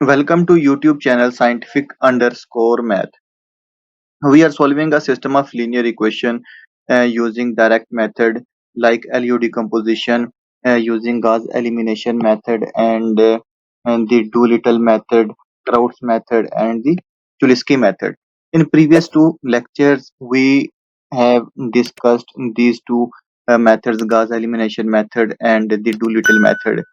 Welcome to YouTube channel scientific underscore math. We are solving a system of linear equation using direct method like LU decomposition using Gauss elimination method and the Doolittle method, Krauss method and the Cholesky method. In previous two lectures we have discussed these two methods, Gauss elimination method and the Doolittle method.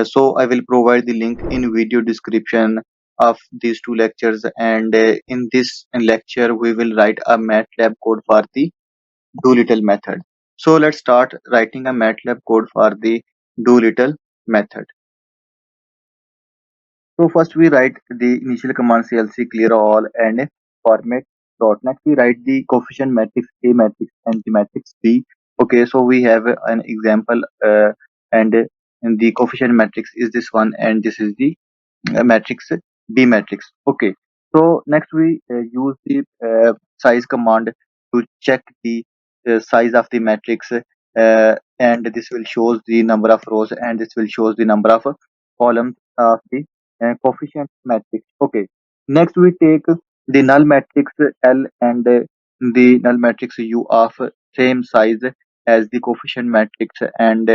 So I will provide the link in video description of these two lectures, and in this lecture we will write a MATLAB code for the Doolittle method. So let's start writing a MATLAB code for the Doolittle method. So first we write the initial command clc clear all and format dot. Next we write the coefficient matrix A matrix and the matrix B. Okay, so we have an example and the coefficient matrix is this one and this is the matrix B matrix. Okay, so next we use the size command to check the size of the matrix, and this will shows the number of rows and this will shows the number of columns of the coefficient matrix. Okay, next we take the null matrix L and the null matrix U of same size as the coefficient matrix and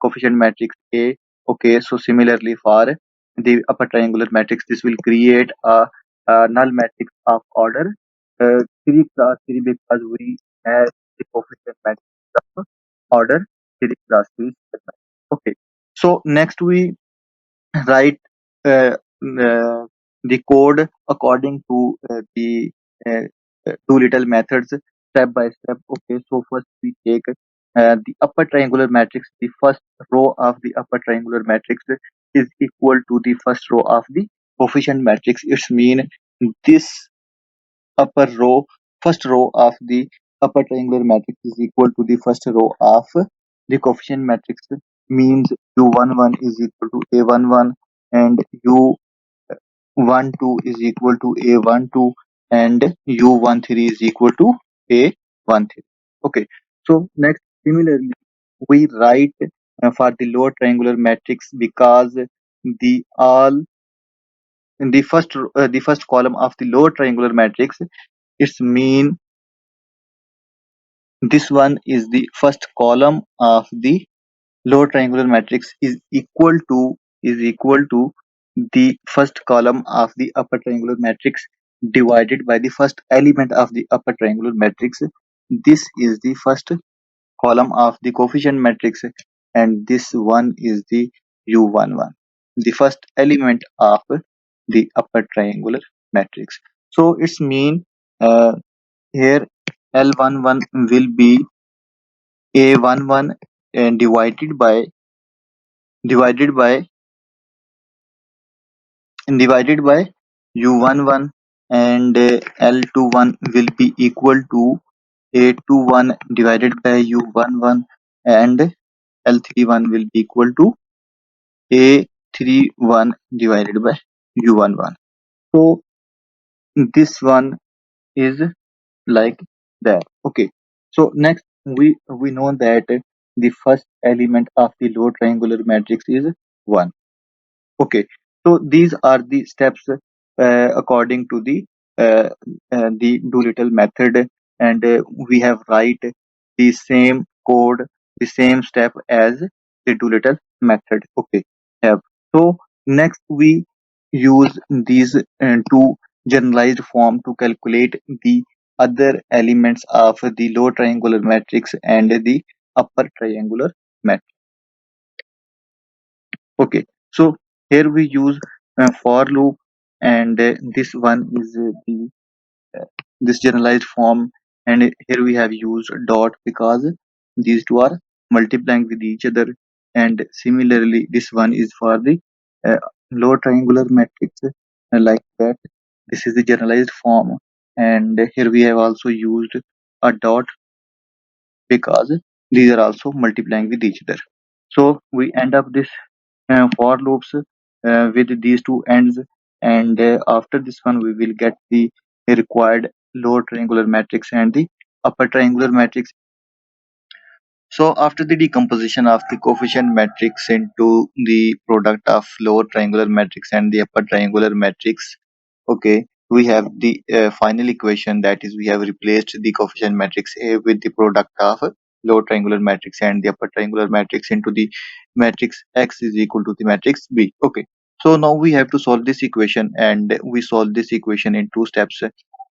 coefficient matrix A. Okay, so similarly for the upper triangular matrix, this will create a null matrix of order 3 plus 3 because we have the coefficient matrix of order 3 plus 3. Okay, so next we write uh, the code according to uh, two little methods step by step. Okay, so first we take the upper triangular matrix. The first row of the upper triangular matrix is equal to the first row of the coefficient matrix. It's mean this upper row, first row of the upper triangular matrix is equal to the first row of the coefficient matrix, means u11 is equal to a11 and u12 is equal to a12 and u13 is equal to a13. Okay, so next similarly we write for the lower triangular matrix because the all in the first column of the lower triangular matrix, it's mean this one is the first column of the lower triangular matrix is equal to the first column of the upper triangular matrix divided by the first element of the upper triangular matrix. This is the first column of the coefficient matrix and this one is the u11, the first element of the upper triangular matrix. So it's mean here L11 will be A11 and divided by U11 and L21 will be equal to A21 divided by U11 and L31 will be equal to A31 divided by U11. So this one is like that. Okay, so next we know that the first element of the lower triangular matrix is 1. Okay, so these are the steps according to the Doolittle method, and we have write the same code, the same step as the Doolittle method. Okay, have so next we use these two generalized form to calculate the other elements of the lower triangular matrix and the upper triangular matrix. Okay, so here we use for loop, and this one is the this generalized form, and here we have used dot because these two are multiplying with each other, and similarly this one is for the uh, lower triangular matrix, like that. This is the generalized form, and here we have also used a dot because these are also multiplying with each other. So we end up this for loops with these two ends, and after this one we will get the required lower triangular matrix and the upper triangular matrix. So after the decomposition of the coefficient matrix into the product of lower triangular matrix and the upper triangular matrix, okay, we have the final equation, that is we have replaced the coefficient matrix A with the product of lower triangular matrix and the upper triangular matrix into the matrix X is equal to the matrix B. Okay. So now we have to solve this equation, and we solve this equation in two steps.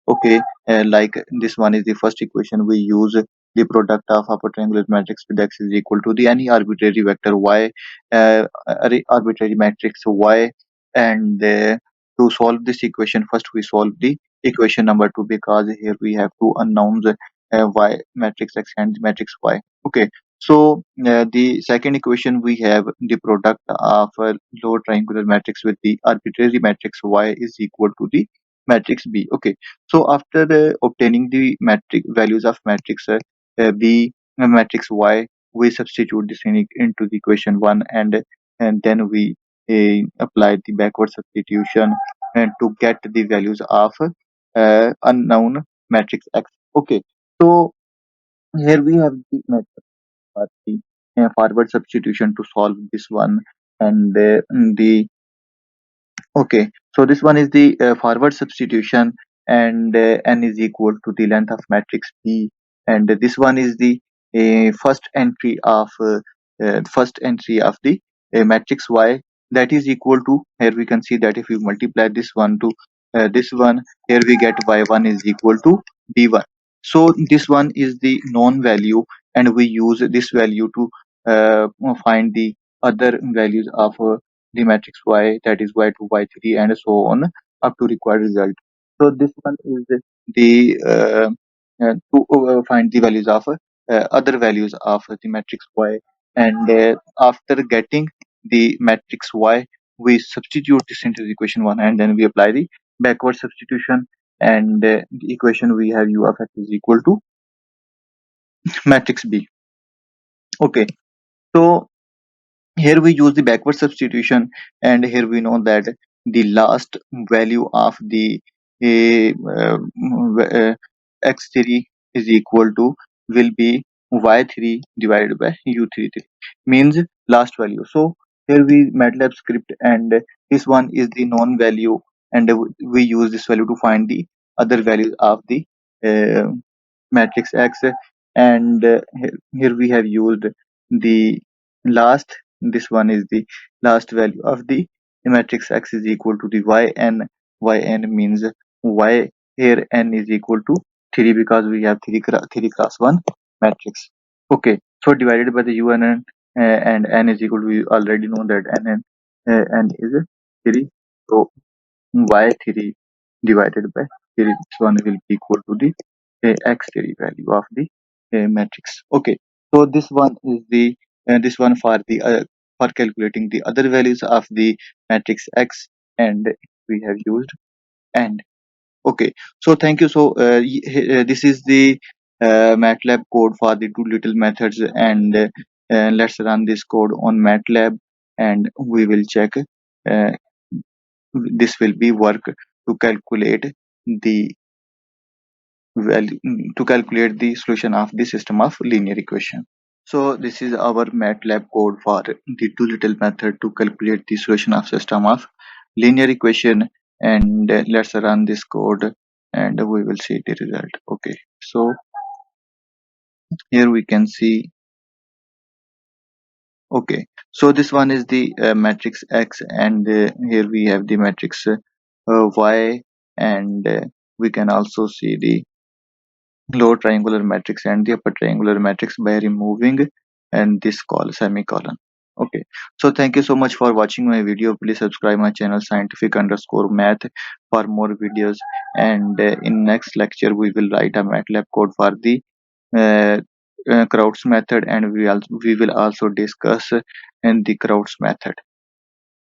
Okay, like this one is the first equation. We use the product of upper triangular matrix with X is equal to the any arbitrary vector Y, arbitrary matrix Y, and to solve this equation, first we solve the equation number 2, because here we have two unknowns, Y matrix X and matrix Y. Okay, so the second equation, we have the product of a lower triangular matrix with the arbitrary matrix Y is equal to the matrix B. Okay, so after obtaining the matrix values of matrix B, matrix Y, we substitute this into the equation 1, and then we apply the backward substitution and to get the values of unknown matrix X. Okay, so here we have the method for the forward substitution to solve this one, and the okay, so this one is the forward substitution, and n is equal to the length of matrix B, and this one is the first entry of the matrix Y, that is equal to, here we can see that if we multiply this one to this one, here we get Y1 is equal to B1. So this one is the known value, and we use this value to find the other values of the matrix Y, that is Y2, Y3, and so on up to required result. So this one is the to find the values of other values of the matrix Y, and after getting the matrix Y, we substitute this into the equation 1, and then we apply the backward substitution, and the equation we have U of X is equal to matrix B. Okay, so here we use the backward substitution, and here we know that the last value of the x3 is equal to will be y3 divided by u3, means last value. So here we MATLAB script, and this one is the known value, and we use this value to find the other values of the uh, matrix X, and here we have used the last, this one is the last value of the matrix X is equal to the yn means y, here n is equal to 3, because we have 3 class 1 matrix. Okay, so divided by the un and n is equal to, we already know that n is 3, so y3 divided by 3, this one will be equal to the x3 value of the matrix. Okay, so this one is the this one for calculating the other values of the matrix X, and we have used and. Okay, so thank you. So this is the MATLAB code for the Doolittle methods, and let's run this code on MATLAB, and we will check uh, this will be work to calculate the value, to calculate the solution of the system of linear equation. So this is our MATLAB code for the Doolittle method to calculate the solution of system of linear equation, and let's run this code and we will see the result. Okay, so here we can see, okay, so this one is the matrix X, and here we have the matrix Y, and we can also see the lower triangular matrix and the upper triangular matrix by removing and this semicolon. Okay, so thank you so much for watching my video. Please subscribe my channel scientific underscore math for more videos, and in next lecture we will write a MATLAB code for the uh, Crowd's method, and we will also discuss in the Crowd's method.